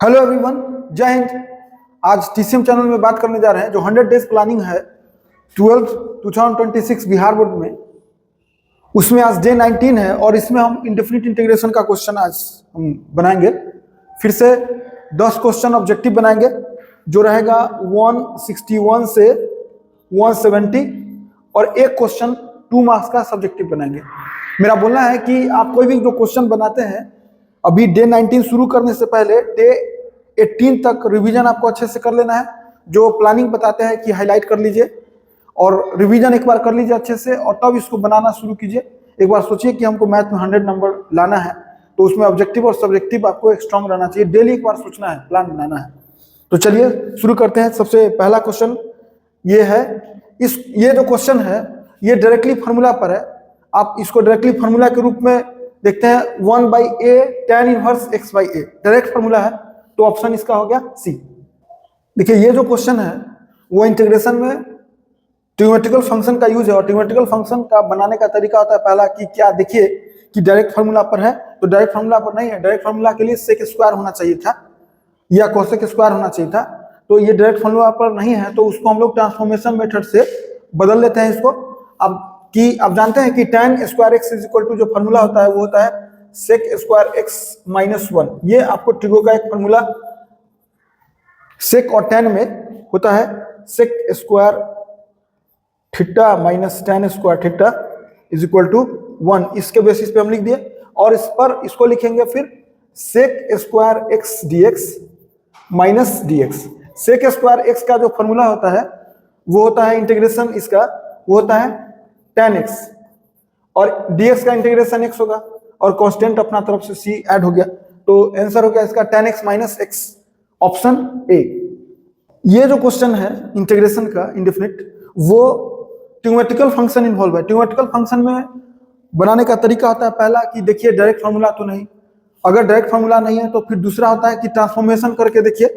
Hello everyone, जय हिंद। आज TCM channel में बात करने जा रहे हैं जो 100 डेज प्लानिंग है 12th 2026 बिहार बोर्ड में। उसमें आज डे 19 है और इसमें हम इंडेफिनिट इंटीग्रेशन का क्वेश्चन आज हम बनाएंगे। फिर से 10 क्वेश्चन ऑब्जेक्टिव बनाएंगे जो रहेगा 161 से 170 और एक क्वेश्चन 2 मार्क्स का सब्जेक्टिव बनाएंगे। मेरा बोलना है कि आप कोई भी जो क्वेश्चन बनाते हैं अभी डे 19 शुरू करने से पहले डे 18 तक रिवीजन आपको अच्छे से कर लेना है। जो प्लानिंग बताते हैं कि हाईलाइट कर लीजिए और रिवीजन एक बार कर लीजिए अच्छे से और तब इसको बनाना शुरू कीजिए। एक बार सोचिए कि हमको मैथ में 100 नंबर लाना है तो उसमें ऑब्जेक्टिव और सब्जेक्टिव आपको एक स्ट्रांग रहना चाहिए। डेली एक बार सोचना है, प्लान बनाना है। तो चलिए शुरू करते हैं। सबसे पहला क्वेश्चन ये है, ये जो क्वेश्चन है ये डायरेक्टली फार्मूला पर है। आप इसको डायरेक्टली फार्मूला के रूप में देखते हैं 1/a tan inverse x/a direct formula है, तो ऑप्शन इसका हो गया सी। देखिए ये जो क्वेश्चन है वो इंटीग्रेशन में ट्रिग्नोमेट्रिकल फंक्शन का यूज है और ट्रिग्नोमेट्रिकल फंक्शन का बनाने का तरीका होता है पहला कि क्या देखिए कि डायरेक्ट फार्मूला पर है तो डायरेक्ट फार्मूला पर नहीं है। डायरेक्ट फार्मूला के लिए सेक स्क्वायर होना चाहिए था या कोसेक स्क्वायर होना चाहिए था, तो ये डायरेक्ट फार्मूला पर नहीं है तो उसको हम लोग ट्रांसफॉर्मेशन मेथड से बदल लेते हैं इसको। अब कि आप जानते हैं कि tan square x is equal to जो फार्मूला होता है वो होता है सेक स्क्वायर एक्स माइनस 1। ये आपको ट्रिगो का एक फार्मूला सेक और tan में होता है sec square theta minus tan square theta is equal to 1। इसके बेसिस पे हम लिख दिए और इस पर इसको लिखेंगे फिर sec square x dx minus dx. Sec square x का जो फार्मूला होता है वो होता है इंटीग्रेशन, इसका वो होता है tan x और dx का इंटीग्रेशन x होगा और कांस्टेंट अपना तरफ से c ऐड हो गया, तो आंसर हो गया इसका tan x minus x, option A. ये जो क्वेश्चन है इंटीग्रेशन का इंडेफिनिट वो ट्रिग्नोमेट्रिकल फंक्शन इन्वॉल्व है। ट्रिग्नोमेट्रिकल फंक्शन में बनाने का तरीका होता है पहला कि देखिए डायरेक्ट फार्मूला तो नहीं, अगर डायरेक्ट फार्मूला नहीं है तो फिर दूसरा होता है कि ट्रांसफॉर्मेशन करके देखिए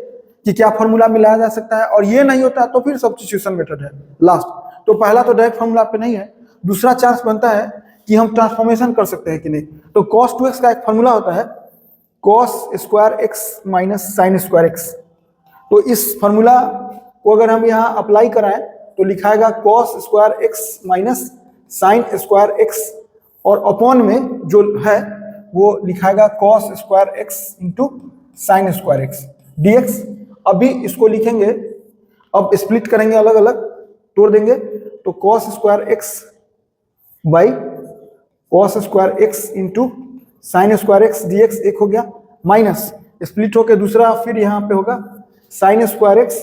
कि क्या फार्मूला मिलाया जा सकता है, और ये नहीं होता तो फिर सब्स्टिट्यूशन मेथड है लास्ट। तो पहला तो डायरेक्ट फार्मूला पे नहीं है, दूसरा चांस बनता है कि हम ट्रांसफॉर्मेशन कर सकते हैं कि नहीं। तो cos 2x का एक फार्मूला होता है cos square x minus sine square x. तो इस फार्मूला को अगर हम यहाँ अप्लाई कराएं तो लिखाएगा cos square x minus sine square x और अपॉन में जो है वो लिखाएगा cos square x into sine square x dx। अभी इसको लिखेंगे, अब स्प्लिट करेंगे, अलग अलग तोड़ देंगे, तो cos square x by cos square x into sine square x dx एक हो गया, माइनस स्प्लिट होकर दूसरा फिर यहाँ पे होगा sine square x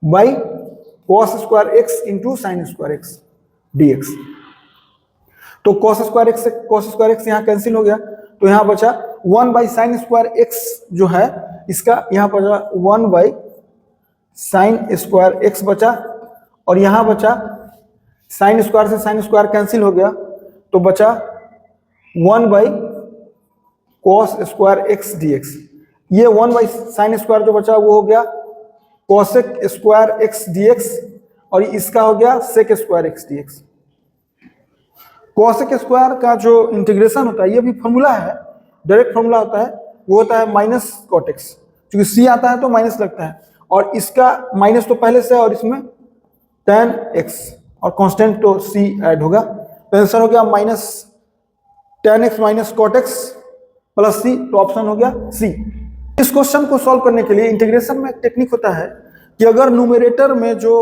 by cos square x into sine square x dx। तो cos स्क्वायर एक्स से cos स्क्वायर एक्स यहाँ कैंसिल हो गया, तो यहाँ बचा 1 बाई साइन स्क्वायर एक्स जो है इसका यहाँ बचा 1 बाई साइन स्क्वायर एक्स बचा, और यहाँ बचा साइन स्क्वायर से साइन स्क्वायर कैंसिल हो गया तो बचा 1 by cos square x dx. ये 1 बाई साइन स्क्वायर जो बचा वो हो गया कॉसेक स्क्वायर एक्स डीएक्स और इसका हो गया sec square x dx. Cosec square का जो इंटीग्रेशन होता है ये भी फॉर्मूला है, डायरेक्ट फॉर्मूला होता है, वो होता है माइनस कॉट एक्स, क्योंकि सी आता है तो माइनस लगता है और इसका माइनस तो पहले से है और इसमें tan x और कांस्टेंट तो c ऐड होगा, तो आंसर हो गया minus tan x minus cot x plus c, तो ऑप्शन हो गया सी। इस क्वेश्चन को सॉल्व करने के लिए इंटीग्रेशन में एक टेक्निक होता है कि अगर न्यूमरेटर में जो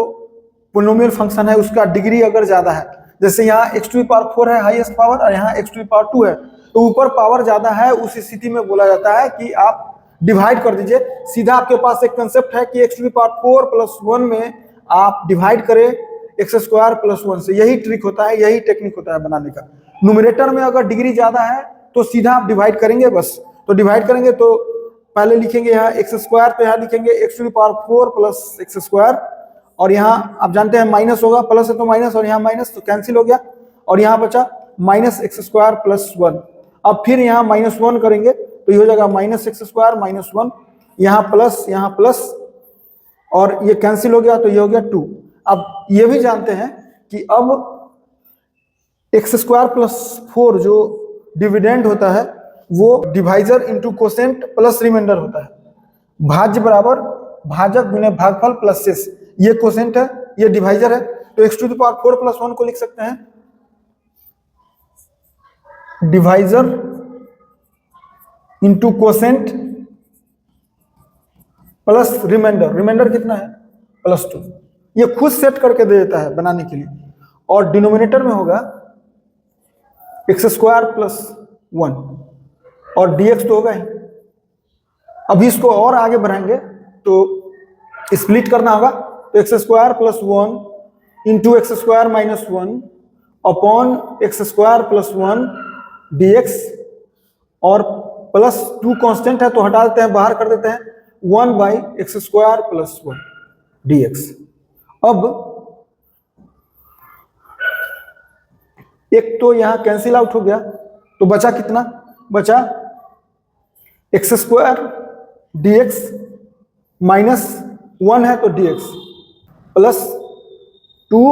पोलिनोमियल फंक्शन है उसका डिग्री अगर ज्यादा है, जैसे यहाँ x टू द पावर 4 है हाईएस्ट पावर और यहाँ x टू द पावर 2 है, तो ऊपर पावर ज्यादा है, उस स्थिति में बोला जाता है कि आप डिवाइड कर दीजिए। सीधा आपके पास एक कंसेप्ट है कि x to the power 4 plus 1 में आप डिवाइड करें एक्स स्क्वायर प्लस 1 से, यही ट्रिक होता है, यही टेक्निक होता है बनाने का। न्यूमरेटर में अगर डिग्री ज्यादा है तो सीधा आप डिवाइड करेंगे बस, तो डिवाइड करेंगे तो पहले लिखेंगे यहाँ एक्स स्क्वायर, तो यहाँ लिखेंगे x to the power 4 plus x square, और यहाँ आप जानते हैं माइनस होगा, प्लस है तो माइनस और यहाँ माइनस तो कैंसिल हो गया, और यहाँ बचा माइनस एक्स स्क्वायर प्लस 1। अब फिर यहाँ माइनस 1 करेंगे तो ये हो जाएगा माइनस एक्स स्क्वायर माइनस 1, यहाँ प्लस और ये कैंसिल हो गया तो ये हो गया 2। अब ये भी जानते हैं कि अब एक्स स्क्वायर प्लस 4 जो डिविडेंड होता है वो divisor into quotient plus remainder होता है, भाज्य बराबर भाजक गुने भागफल प्लस शेष, ये कोसेंट है, ये डिवाइजर है, तो x to the power 4 plus 1 को लिख सकते हैं divisor into quotient plus remainder, remainder कितना है +2, ये खुद सेट करके दे देता है बनाने के लिए, और डिनोमिनेटर में होगा x² प्लस 1 और dx तो होगा ही। अभी इसको और आगे बढ़ाएंगे तो स्प्लिट करना होगा, तो x² plus 1 into x² minus 1 upon x² plus 1 dx, और प्लस 2 कांस्टेंट है तो हटा देते हैं, बाहर कर देते हैं, 1/x² प्लस 1 dx। अब एक तो यहां कैंसिल आउट हो गया, तो बचा कितना, बचा x² dx माइनस 1 है तो dx प्लस 2,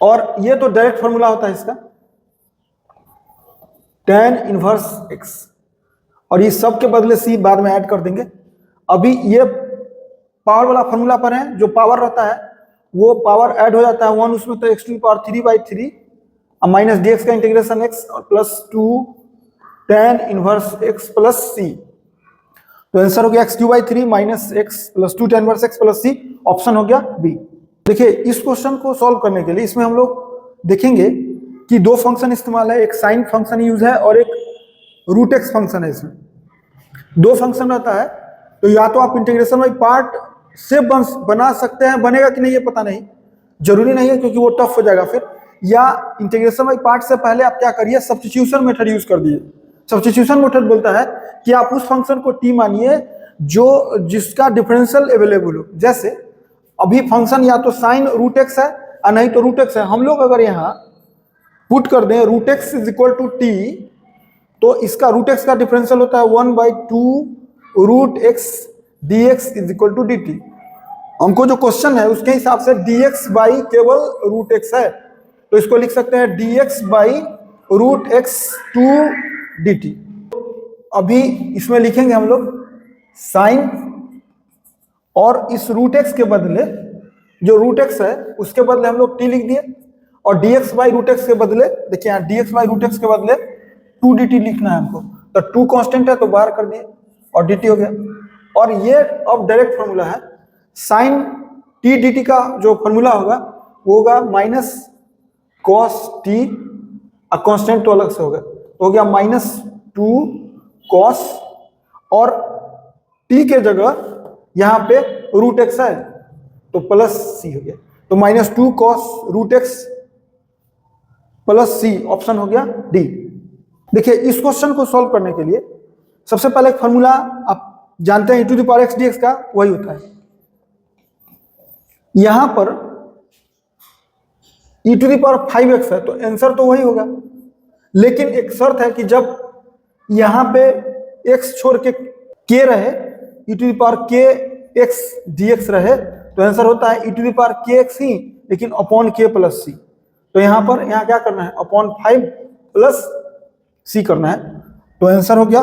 और ये तो डायरेक्ट फॉर्मूला होता है इसका tan इनवर्स x, और ये सब के बदले c बाद में ऐड कर देंगे। अभी ये पावर वाला फॉर्मूला पर है, जो पावर रहता है वो पावर ऐड हो जाता है 1 उसमें, तो x⁻³ और माइनस dx का इंटीग्रेशन x और plus 2 tan inverse x plus c, तो आंसर हो गया x³ minus x plus 2 tan inverse x plus c, option हो गया बी। देखिए इस क्वेश्चन को सॉल्व करने के लिए इसमें हम लोग देखेंगे कि दो फंक्शन इस्तेमाल है, एक साइन फंक्शन यूज है और एक रूट एक्स फंक्शन है। इसमें दो फंक्शन रहता है, तो या तो आप इंटीग्रेशन बाई पार्ट से बना सकते हैं, बनेगा कि नहीं ये पता नहीं, जरूरी नहीं है क्योंकि वो टफ हो जाएगा फिर, या इंटीग्रेशन बाई पार्ट से पहले आप क्या करिए, सब्स्टिट्यूशन मेथड यूज कर दिए। सब्स्टिट्यूशन मेथड बोलता है कि आप उस फंक्शन को टी मानिए जो जिसका डिफरेंशियल अवेलेबल हो, जैसे अभी फंक्शन या तो साइन रूट एक्स है और नहीं तो रूट एक्स है। हम लोग अगर यहाँ पुट कर दें root x is equal to t, तो इसका रूट एक्स का डिफरेंशियल होता है 1/2 root x d x is equal to d t. हमको जो क्वेश्चन है उसके हिसाब से dx बाई केवल रूट एक्स है, तो इसको लिख सकते हैं dx by root x two d t. अभी इसमें लिखेंगे हम लोग साइन, और इस रूट एक्स के बदले जो रूट एक्स है उसके बदले हम लोग t लिख दिए, और dx बाई रूट एक्स के बदले, देखिए यहाँ dx बाई रूट एक्स के बदले 2 dt लिखना है हमको, तो 2 कांस्टेंट है तो बाहर कर दिए और dt हो गया। और ये अब डायरेक्ट फॉर्मूला है, साइन t dt का जो फॉर्मूला होगा वो होगा माइनस cos t, और कांस्टेंट तो अलग से होगा, तो हो गया -2 cos, और t के जगह यहाँ पे रूट एक्स है तो प्लस c हो गया, तो -2 cos root x plus c, option हो गया डी। देखिए इस क्वेश्चन को सॉल्व करने के लिए सबसे पहले एक फॉर्मूला आप जानते हैं e⁻x dx का, वही होता है। यहां पर e⁵x है तो आंसर तो वही होगा, लेकिन एक शर्त है कि जब यहां पे x छोड़ के k रहे, e⁻kx dx रहे, तो आंसर होता है e⁻kx ही, लेकिन अपॉन k प्लस c। तो यहाँ क्या करना है, अपॉन 5 प्लस c करना है, तो आंसर हो गया,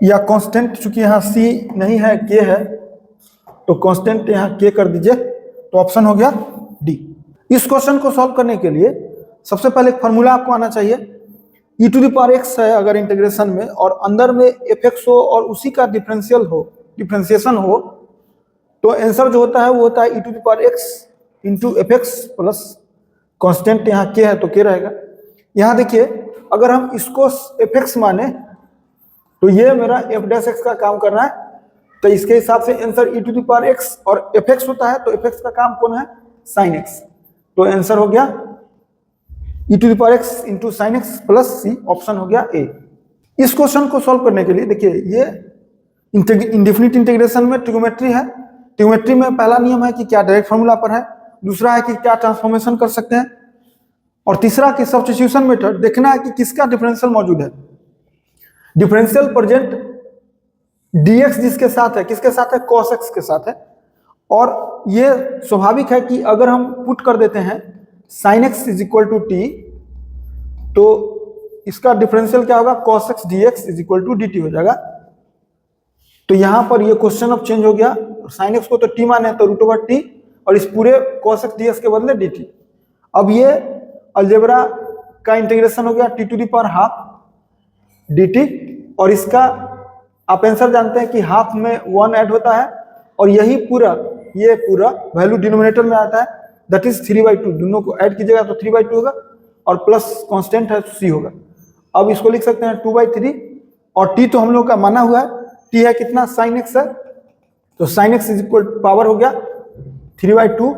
या कांस्टेंट चूंकि यहाँ c नहीं है k है, तो कांस्टेंट यहाँ k कर दीजिए, तो ऑप्शन हो गया डी। इस क्वेश्चन को सॉल्व करने के लिए सबसे पहले एक फॉर्मूला आपको आना चाहिए, e⁻x है अगर इंटीग्रेशन में और अंदर में fx हो और उसी का डिफरेंशिएशन हो, तो आंसर जो होता है वो होता है e⁻x into fx plus constant यहाँ k है तो k रहेगा। यहाँ देखिए अगर हम इसको fx माने तो ये मेरा f' का काम कर रहा है, तो इसके हिसाब से आंसर e⁻x और fx होता है, तो fx का काम कौन है, sin x, तो आंसर हो गया e⁻x into sin x plus c, option हो गया ए। इस क्वेश्चन को सॉल्व करने के लिए देखिए ये इंडेफिनिट इंटीग्रेशन में ट्रिग्नोमेट्री है। ट्रिग्नोमेट्री में पहला नियम है कि क्या डायरेक्ट फॉर्मूला पर है, दूसरा है कि क्या ट्रांसफॉर्मेशन कर सकते हैं, और तीसरा कि सब्स्टिट्यूशन मेथड देखना है कि किसका डिफरेंशियल मौजूद है। डिफरेंशियल प्रेजेंट dx जिसके साथ है, किसके साथ है, cos x के साथ है, और ये स्वाभाविक है कि अगर हम पुट कर देते हैं sin x is equal to t, तो इसका डिफरेंशियल क्या होगा, cos x dx is equal to dt हो जाएगा। तो यहाँ पर ये क्वेश्चन अब चेंज हो गया, साइन एक्स को तो टी माने तो रूट ओवर टी, और इस पूरे cos x dx के बदले dt। अब ये अलजेब्रा का इंटीग्रेशन हो गया t to the power half dt, और इसका आप आंसर जानते हैं कि हाफ में 1 ऐड होता है, और यही पूरा ये पूरा वैल्यू डिनोमिनेटर में आता है, दैट इज 3/2। दोनों को ऐड कीजिएगा तो 3/2 होगा, और प्लस कांस्टेंट है तो c होगा। अब इसको लिख सकते हैं 2/3, और t तो हम लोग का माना हुआ है, t है कितना, sin x है, तो sin x is equal power हो गया 3/2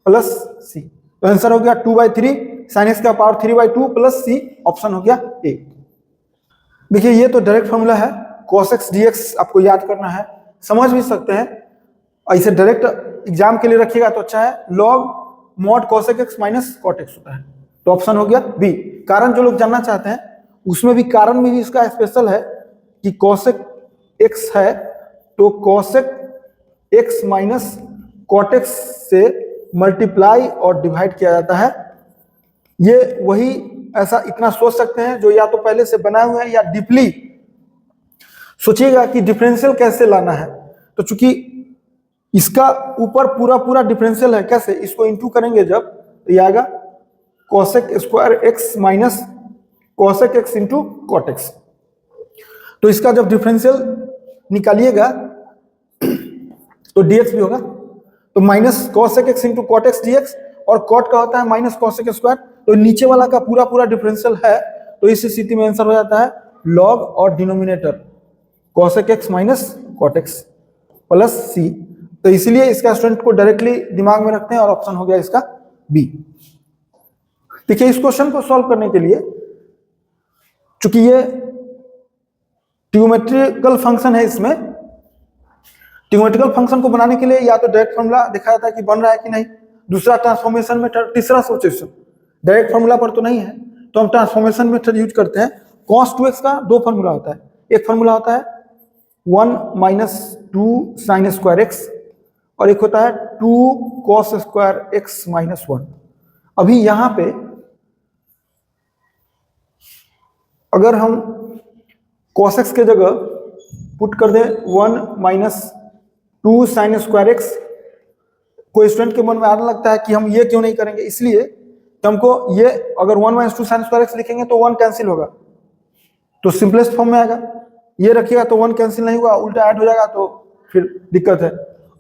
प्लस c, तो आंसर हो गया 2/3 sin x का पावर 3/2 प्लस c, ऑप्शन हो गया ए। देखिए ये तो डायरेक्ट फॉर्मूला है, cos x dx आपको याद करना है, समझ भी सकते हैं, ऐसे डायरेक्ट एग्जाम के लिए रखिएगा तो अच्छा है। log mod cos x minus cot x होता है, तो ऑप्शन हो गया बी। कारण जो लोग जानना चाहते हैं उसमें भी कारण में भी इसका स्पेशल है कि cos x है तो cos x minus cot x से मल्टीप्लाई और डिवाइड किया जाता है। ये वही ऐसा इतना सोच सकते हैं जो या तो पहले से बनाए हुए हैं या डीपली सोचिएगा कि डिफरेंशियल कैसे लाना है। तो चूंकि इसका ऊपर पूरा पूरा डिफरेंशियल है, कैसे इसको इंटू करेंगे जब तो ये आएगा cosec square x minus cosec x into cot x। तो इसका जब डिफरेंशियल निकालिएगा तो dx भी होगा, तो minus cosec x into cot x dx, और cot का होता है माइनस cosec स्क्वायर, तो नीचे वाला का पूरा पूरा डिफरेंशियल है, तो इस स्थिति में आंसर हो जाता है log और denominator cosec x minus cot x plus c। तो इसलिए इसका स्टूडेंट को डायरेक्टली दिमाग में रखते हैं, और ऑप्शन हो गया इसका बी। देखिए इस क्वेश्चन को सॉल्व करने के लिए, चूंकि ये ट्रिगोमेट्रिकल फंक्शन है, इसमें ट्रिगोमेट्रिकल फंक्शन को बनाने के लिए या तो डायरेक्ट फॉर्मूला देखा जाता है कि बन रहा है कि नहीं, दूसरा ट्रांसफॉर्मेशन मेथड, तीसरा सिचुएशन डायरेक्ट फॉर्मूला पर तो नहीं है तो हम ट्रांसफॉर्मेशन मेथड यूज करते हैं। cos 2x का दो फॉर्मूला होता है, एक फॉर्मूला होता है 1 माइनस 2 साइन स्क्वायर एक्स, और एक होता है 2 cos स्क्वायर एक्स माइनस 1। अभी यहां पे अगर हम cos x के जगह पुट कर दें 1 माइनस 2 साइन स्क्वायर एक्स, कोई स्टूडेंट के मन में आने लगता है कि हम ये क्यों नहीं करेंगे, इसलिए तो हमको ये अगर 1 माइनस 2 साइन स्क्वायर एक्स लिखेंगे तो 1 कैंसिल होगा, तो सिंपलेस्ट फॉर्म में आएगा। ये रखिएगा तो 1 कैंसिल नहीं हुआ, उल्टा ऐड हो जाएगा तो फिर दिक्कत है।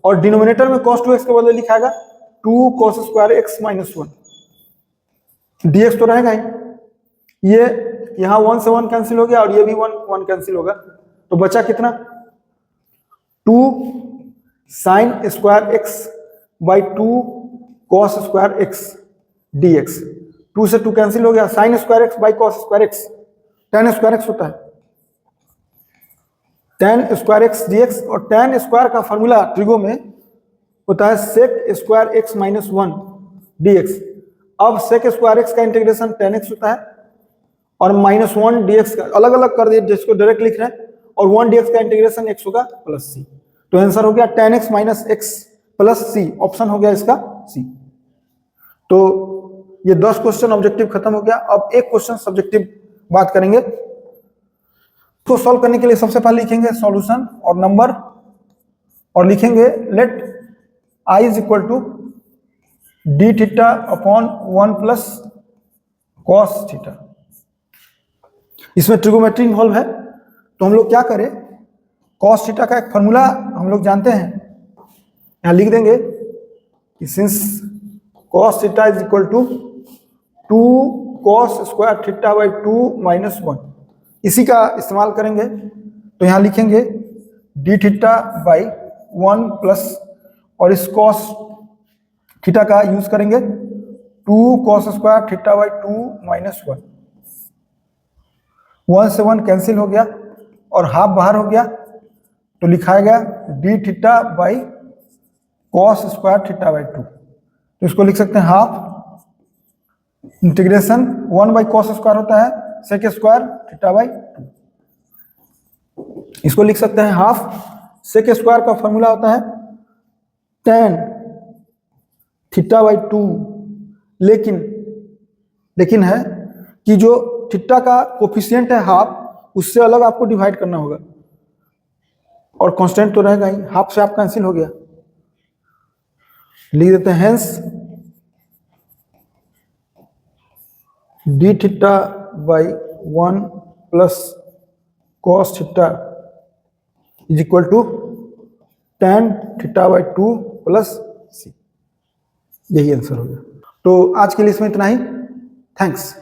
और डिनोमिनेटर में cos 2x के बदले लिखाएगा 2 cos square x minus 1, dx तो रहेगा ही, ये यहाँ 1 से 1 कैंसिल हो गया, और ये भी 1 कैंसिल होगा, तो बचा कितना 2 sine square x by 2 cos square x dx। 2 से 2 कैंसिल हो गया, sine square x by cos square x tan square x होता है, tan स्क्वायर एक्स dx, और tan स्क्वायर का फॉर्मूला ट्रिगो में होता है sec square x minus 1 dx। अब sec स्क्वायर एक्स का इंटीग्रेशन tan x होता है, और माइनस 1 dx का अलग अलग कर दिए जिसको डायरेक्ट लिख रहे हैं, और 1 dx का इंटीग्रेशन x होगा प्लस c, तो आंसर हो गया tan x minus x plus c, option हो गया इसका c। तो ये 10 क्वेश्चन ऑब्जेक्टिव खत्म हो गया। अब एक क्वेश्चन सब्जेक्टिव बात करेंगे। तो सॉल्व करने के लिए सबसे पहले लिखेंगे सॉल्यूशन और नंबर, और लिखेंगे let i is equal to d theta upon 1 plus cos theta. इसमें ट्रिगोमेट्री इन्वॉल्व है, तो हम लोग क्या करें, कॉस थीटा का एक फॉर्मूला हम लोग जानते हैं, यहां लिख देंगे कि since cos theta is equal to 2 cos square theta by 2 minus 1, इसी का इस्तेमाल करेंगे। तो यहां लिखेंगे डी थीटा बाई 1 प्लस, और इस cos थीटा का यूज करेंगे 2 cos square theta by 2 minus 1। 1 से 1 कैंसिल हो गया और हाफ बाहर हो गया, तो लिखाया गया D theta by cos square theta by 2। तो इसको लिख सकते हैं half integration 1 by cos square होता है सेक स्क्वायर थीटा बाई 2, इसको लिख सकते हैं हाफ सेक स्क्वायर का फॉर्मूला होता है tan थीटा बाई 2, लेकिन है कि जो थीटा का कोफिशिएंट है हाफ, उससे अलग आपको डिवाइड करना होगा। और कांस्टेंट तो रहेगा ही, हाफ से हाफ कैंसिल हो गया, लिख देते हैं hence d theta by 1 plus cos theta is equal to tan theta by 2 plus C. यही आंसर हो गया। तो आज के लिए इसमें इतना ही। थैंक्स।